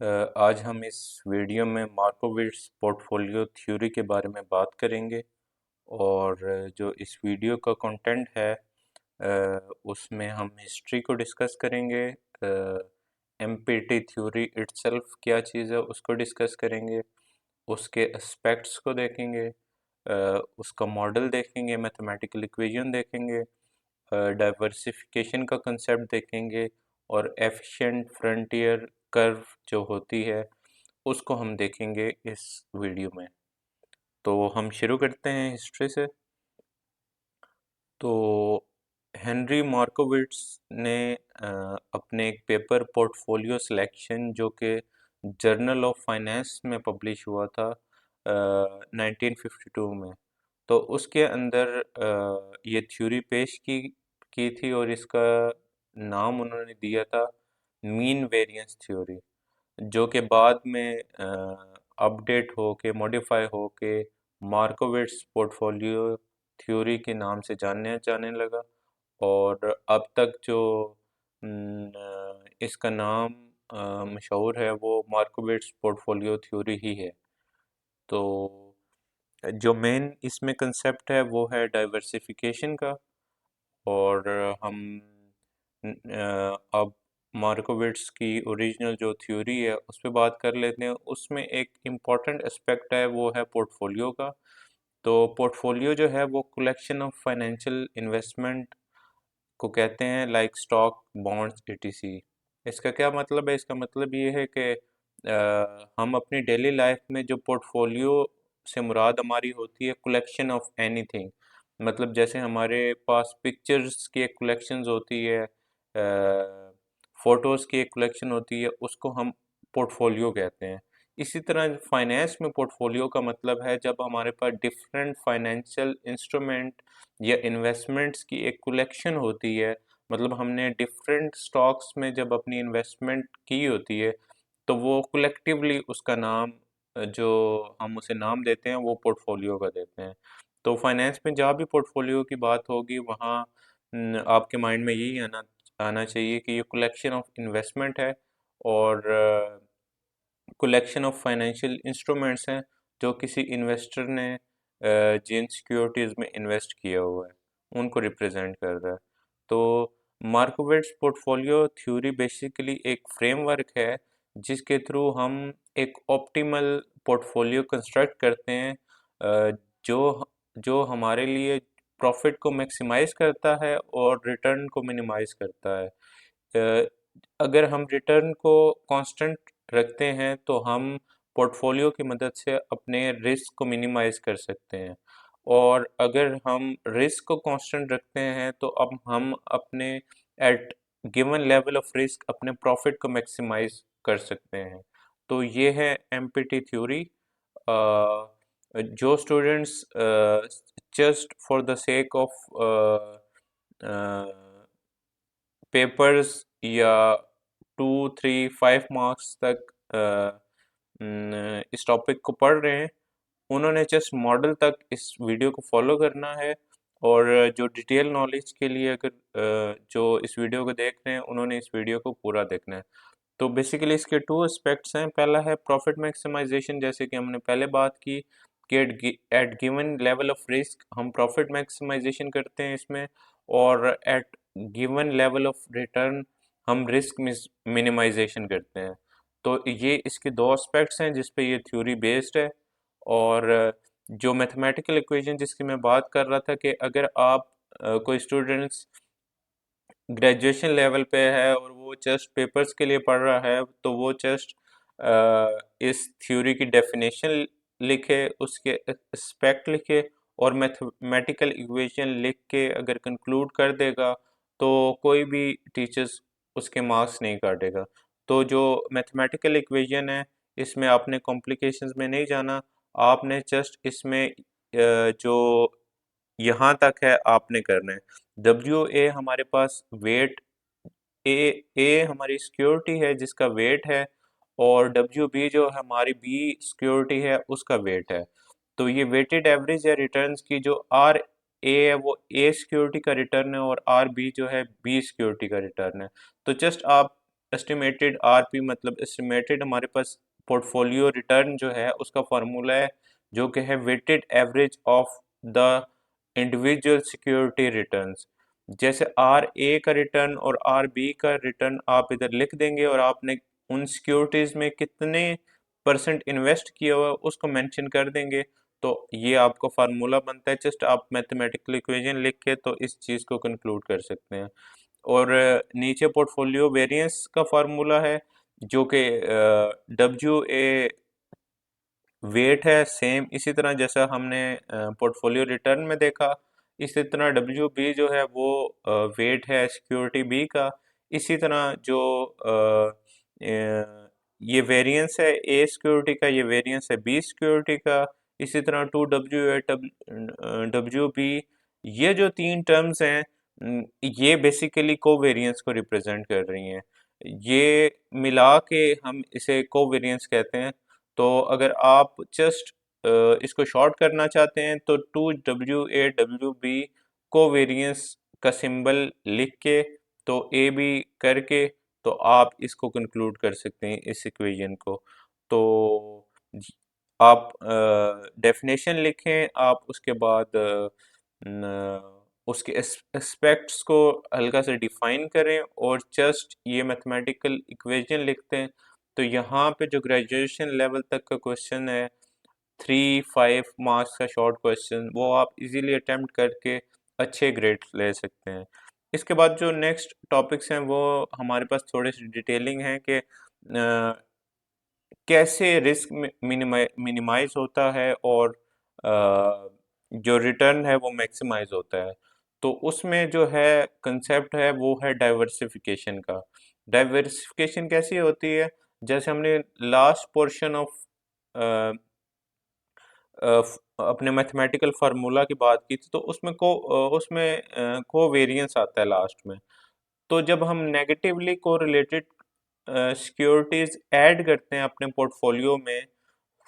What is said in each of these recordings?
आज हम इस वीडियो में मार्कोविट्स पोर्टफोलियो थ्योरी के बारे में बात करेंगे। और जो इस वीडियो का कंटेंट है उसमें हम हिस्ट्री को डिस्कस करेंगे। एमपीटी थ्योरी इटसेल्फ क्या चीज़ है उसको डिस्कस करेंगे, उसके एस्पेक्ट्स को देखेंगे, उसका मॉडल देखेंगे, मैथमेटिकल इक्वेशन देखेंगे, डाइवर्सिफिकेशन का कंसेप्ट देखेंगे और एफिशिएंट फ्रंटियर कर्व जो होती है उसको हम देखेंगे इस वीडियो में। तो हम शुरू करते हैं हिस्ट्री से। तो हेनरी मार्कोविट्स ने अपने एक पेपर पोर्टफोलियो सिलेक्शन जो कि जर्नल ऑफ फाइनेंस में पब्लिश हुआ था 1952 में, तो उसके अंदर ये थ्योरी पेश की थी और इसका नाम उन्होंने दिया था मीन वेरिएंस थ्योरी, जो कि बाद में अपडेट हो के मॉडिफाई हो के मार्कोविट्स पोर्टफोलियो थ्योरी के नाम से जाने जाने लगा। और अब तक जो इसका नाम मशहूर है वो मार्कोविट्स पोर्टफोलियो थ्योरी ही है। तो जो मेन इसमें कंसेप्ट है वो है डाइवर्सिफिकेशन का। और हम अब मार्कोविट्स की ओरिजिनल जो थ्योरी है उस पर बात कर लेते हैं। उसमें एक इम्पॉर्टेंट एस्पेक्ट है वो है पोर्टफोलियो का। तो पोर्टफोलियो जो है वो कलेक्शन ऑफ फाइनेंशियल इन्वेस्टमेंट को कहते हैं, लाइक स्टॉक, बॉन्ड्स, ईटीसी। इसका क्या मतलब है? इसका मतलब ये है कि हम अपनी डेली लाइफ में जो पोर्टफोलियो से मुराद हमारी होती है कलेक्शन ऑफ एनीथिंग। मतलब जैसे हमारे पास पिक्चर्स की एक कलेक्शन होती है, फोटोज़ की एक कलेक्शन होती है, उसको हम पोर्टफोलियो कहते हैं। इसी तरह फाइनेंस में पोर्टफोलियो का मतलब है जब हमारे पास डिफरेंट फाइनेंशियल इंस्ट्रूमेंट या इन्वेस्टमेंट्स की एक कलेक्शन होती है। मतलब हमने डिफरेंट स्टॉक्स में जब अपनी इन्वेस्टमेंट की होती है तो वो कलेक्टिवली उसका नाम, जो हम उसे नाम देते हैं वो पोर्टफोलियो का देते हैं। तो फाइनेंस में जहाँ भी पोर्टफोलियो की बात होगी वहाँ आपके माइंड में यही आना आना चाहिए कि ये कलेक्शन ऑफ इन्वेस्टमेंट है और कलेक्शन ऑफ फाइनेंशियल इंस्ट्रूमेंट्स हैं जो किसी इन्वेस्टर ने जिन सिक्योरिटीज़ में इन्वेस्ट किया हुआ है उनको रिप्रेजेंट कर रहा है। तो मार्कोविट्स पोर्टफोलियो थ्योरी बेसिकली एक फ्रेमवर्क है जिसके थ्रू हम एक ऑप्टिमल पोर्टफोलियो कंस्ट्रक्ट करते हैं, जो जो हमारे लिए प्रॉफिट को मैक्सिमाइज करता है और रिटर्न को मिनिमाइज करता है। अ, अगर हम रिटर्न को कांस्टेंट रखते हैं तो हम पोर्टफोलियो की मदद से अपने रिस्क को मिनिमाइज कर सकते हैं। और अगर हम रिस्क को कांस्टेंट रखते हैं तो अब हम अपने at given level of risk अपने प्रॉफिट को मैक्सिमाइज कर सकते हैं। तो ये है एमपीटी थ्योरी। जो students just for the sake of papers या 2, 3, 5 मार्क्स तक इस टॉपिक को पढ़ रहे हैं, उन्होंने जस्ट मॉडल तक इस वीडियो को फॉलो करना है। और जो डिटेल नॉलेज के लिए अगर जो इस वीडियो को देख रहे हैं उन्होंने इस वीडियो को पूरा देखना है। तो बेसिकली इसके टू एस्पेक्ट्स हैं। पहला है प्रॉफिट मैक्सिमाइजेशन, जैसे कि हमने पहले बात की कि at given level of risk हम प्रॉफिट मैक्सिमाइजेशन करते हैं इसमें, और at given level of return हम रिस्क मिनिमाइजेशन करते हैं। तो ये इसके दो एस्पेक्ट्स हैं जिस पे ये थ्योरी बेस्ड है। और जो मैथमेटिकल इक्वेशन जिसकी मैं बात कर रहा था कि अगर आप कोई स्टूडेंट्स ग्रेजुएशन लेवल पे है और वो जस्ट पेपर्स के लिए पढ़ रहा है तो वो जस्ट इस थ्योरी की डेफिनेशन लिखे, उसके एस्पेक्ट लिखे और मैथमेटिकल इक्वेशन लिख के अगर कंक्लूड कर देगा तो कोई भी टीचर्स उसके मार्क्स नहीं काटेगा। तो जो मैथमेटिकल इक्वेशन है इसमें आपने कॉम्प्लिकेशंस में नहीं जाना, आपने जस्ट इसमें जो यहाँ तक है आपने करना है। डब्ल्यू ए हमारे पास वेट, ए ए हमारी सिक्योरिटी है जिसका वेट है, और डब्ल्यू बी जो हमारी बी सिक्योरिटी है उसका वेट है। तो ये वेटेड एवरेज या रिटर्न्स की जो आर ए है वो ए सिक्योरिटी का रिटर्न है और आर बी जो है बी सिक्योरिटी का रिटर्न है। तो जस्ट आप एस्टिमेटेड आरपी मतलब एस्टिमेटेड हमारे पास पोर्टफोलियो रिटर्न जो है उसका फार्मूला है, जो कि है weighted average of the individual security returns. जैसे आर ए का रिटर्न और आर बी का रिटर्न आप इधर लिख देंगे और आपने उन सिक्योरिटीज में कितने परसेंट इन्वेस्ट किया हुआ है उसको मेंशन कर देंगे, तो ये आपका फार्मूला बनता है। जस्ट आप मैथमेटिकल इक्वेशन लिख के तो इस चीज़ को कंक्लूड कर सकते हैं। और नीचे पोर्टफोलियो वेरिएंस का फार्मूला है, जो कि डब्ल्यू ए वेट है, सेम इसी तरह जैसा हमने पोर्टफोलियो रिटर्न में देखा, इसी तरह डब्ल्यू बी जो है वो वेट है सिक्योरिटी बी का। इसी तरह जो ये वेरिएंस है ए सिक्योरिटी का, ये वेरिएंस है बी सिक्योरिटी का। इसी तरह two W A W B, ये जो तीन टर्म्स हैं ये बेसिकली कोवेरिएंस को रिप्रेजेंट कर रही हैं। ये मिला के हम इसे कोवेरिएंस कहते हैं। तो अगर आप जस्ट इसको शॉर्ट करना चाहते हैं तो two W A W B covariance का सिंबल लिख के तो ए बी करके तो आप इसको कंक्लूड कर सकते हैं इस इक्वेशन को। तो आप डेफिनेशन लिखें, आप उसके बाद उसके एस्पेक्ट्स को हल्का से डिफाइन करें और जस्ट ये मैथमेटिकल इक्वेशन लिखते हैं। तो यहाँ पे जो ग्रेजुएशन लेवल तक का क्वेश्चन है 3-5 मार्क्स का शॉर्ट क्वेश्चन, वो आप इजीली अटेम्प्ट करके अच्छे ग्रेड ले सकते हैं। इसके बाद जो नेक्स्ट टॉपिक्स हैं वो हमारे पास थोड़े से डिटेलिंग हैं कि कैसे रिस्क मिनिमाइज होता है और जो रिटर्न है वो मैक्सिमाइज होता है। तो उसमें जो है कंसेप्ट है वो है डाइवर्सिफिकेशन का। डाइवर्सिफिकेशन कैसी होती है, जैसे हमने लास्ट पोर्शन ऑफ अपने मैथमेटिकल फार्मूला की बात की थी, तो उसमें कोवेरिएंस आता है लास्ट में। तो जब हम नेगेटिवली कोरिलेटेड सिक्योरिटीज ऐड करते हैं अपने पोर्टफोलियो में,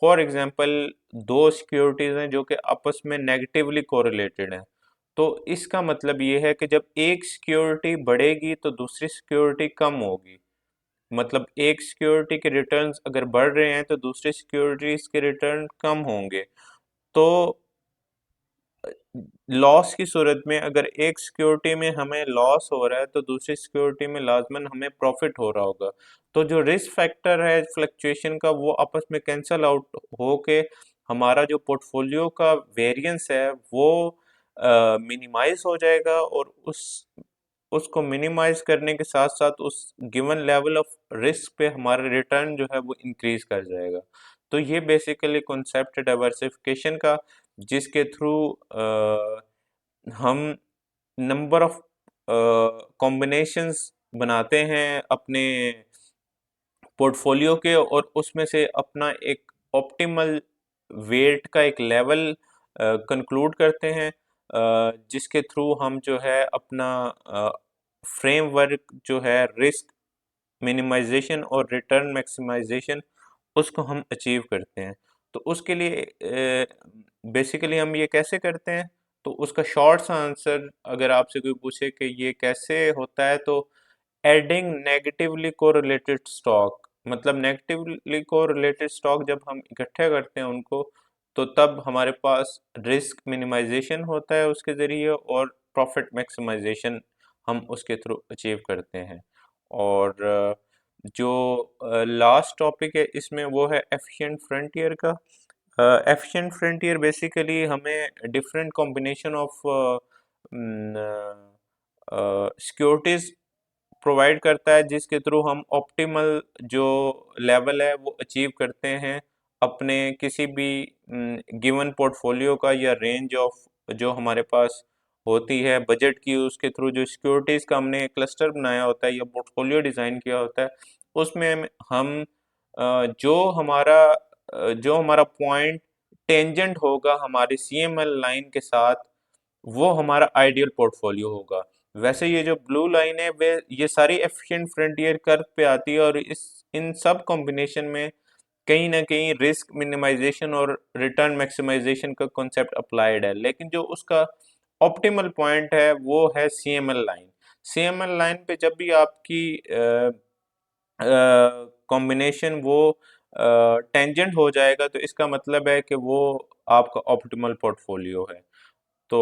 फॉर एग्जांपल दो सिक्योरिटीज हैं जो कि आपस में नेगेटिवली कोरिलेटेड हैं, तो इसका मतलब ये है कि जब एक सिक्योरिटी बढ़ेगी तो दूसरी सिक्योरिटी कम होगी। मतलब एक सिक्योरिटी के रिटर्न्स अगर बढ़ रहे हैं तो दूसरी सिक्योरिटीज के रिटर्न कम होंगे। तो लॉस की सूरत में अगर एक सिक्योरिटी में हमें लॉस हो रहा है तो दूसरी सिक्योरिटी में लाजमन हमें प्रॉफिट हो रहा होगा। तो जो रिस्क फैक्टर है फ्लक्चुएशन का वो आपस में कैंसल आउट हो के हमारा जो पोर्टफोलियो का वेरिएंस है वो मिनिमाइज हो जाएगा, और उसको मिनिमाइज करने के साथ साथ उस गिवन लेवल ऑफ रिस्क पे हमारा रिटर्न जो है वो इंक्रीज कर जाएगा। तो ये बेसिकली कॉन्सेप्ट है डाइवर्सिफिकेशन का, जिसके थ्रू हम नंबर ऑफ कॉम्बिनेशंस बनाते हैं अपने पोर्टफोलियो के, और उसमें से अपना एक ऑप्टिमल वेट का एक लेवल कंक्लूड करते हैं, जिसके थ्रू हम जो है अपना फ्रेमवर्क जो है रिस्क मिनिमाइजेशन और रिटर्न मैक्सिमाइजेशन उसको हम अचीव करते हैं। तो उसके लिए बेसिकली हम ये कैसे करते हैं, तो उसका शॉर्ट सा आंसर अगर आपसे कोई पूछे कि ये कैसे होता है, तो एडिंग नेगेटिवली कोरिलेटेड स्टॉक, मतलब नेगेटिवली कोरिलेटेड स्टॉक जब हम इकट्ठे करते हैं उनको, तो तब हमारे पास रिस्क मिनिमाइजेशन होता है उसके ज़रिए, और प्रॉफिट मैक्सिमाइजेशन हम उसके थ्रू अचीव करते हैं। और जो लास्ट टॉपिक है इसमें वो है एफिशिएंट फ्रंटियर का। एफिशिएंट फ्रंटियर बेसिकली हमें different combination of securities provide करता है, जिसके थ्रू हम ऑप्टिमल जो लेवल है वो अचीव करते हैं अपने किसी भी गिवन पोर्टफोलियो का, या रेंज ऑफ जो हमारे पास होती है बजट की, उसके थ्रू जो सिक्योरिटीज़ का हमने क्लस्टर बनाया होता है या पोर्टफोलियो डिज़ाइन किया होता है, उसमें हम जो हमारा पॉइंट टेंजेंट होगा हमारी सीएमएल लाइन के साथ, वो हमारा आइडियल पोर्टफोलियो होगा। वैसे ये जो ब्लू लाइन है वे ये सारी एफिशिएंट फ्रंटियर कर्व पे आती है, और इस इन सब कॉम्बिनेशन में कहीं ना कहीं रिस्क मिनिमाइजेशन और रिटर्न मैक्सिमाइजेशन का कॉन्सेप्ट अप्लाइड है, लेकिन जो उसका ऑप्टिमल पॉइंट है वो है सीएमएल लाइन। सीएमएल लाइन पे जब भी आपकी कॉम्बिनेशन वो टेंजेंट हो जाएगा, तो इसका मतलब है कि वो आपका ऑप्टिमल पोर्टफोलियो है। तो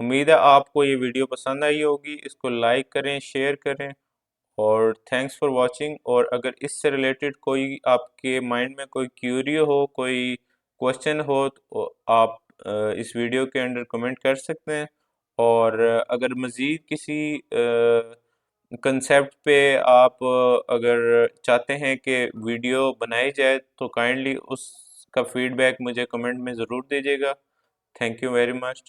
उम्मीद है आपको ये वीडियो पसंद आई होगी, इसको लाइक करें, शेयर करें, और थैंक्स फॉर वाचिंग। और अगर इससे रिलेटेड कोई आपके माइंड में कोई क्यूरी हो, कोई क्वेश्चन हो, तो आप इस वीडियो के अंदर कमेंट कर सकते हैं। और अगर मज़ीद किसी कंसेप्ट पे आप अगर चाहते हैं कि वीडियो बनाई जाए, तो काइंडली उसका फीडबैक मुझे कमेंट में ज़रूर दीजिएगा। Thank you very much.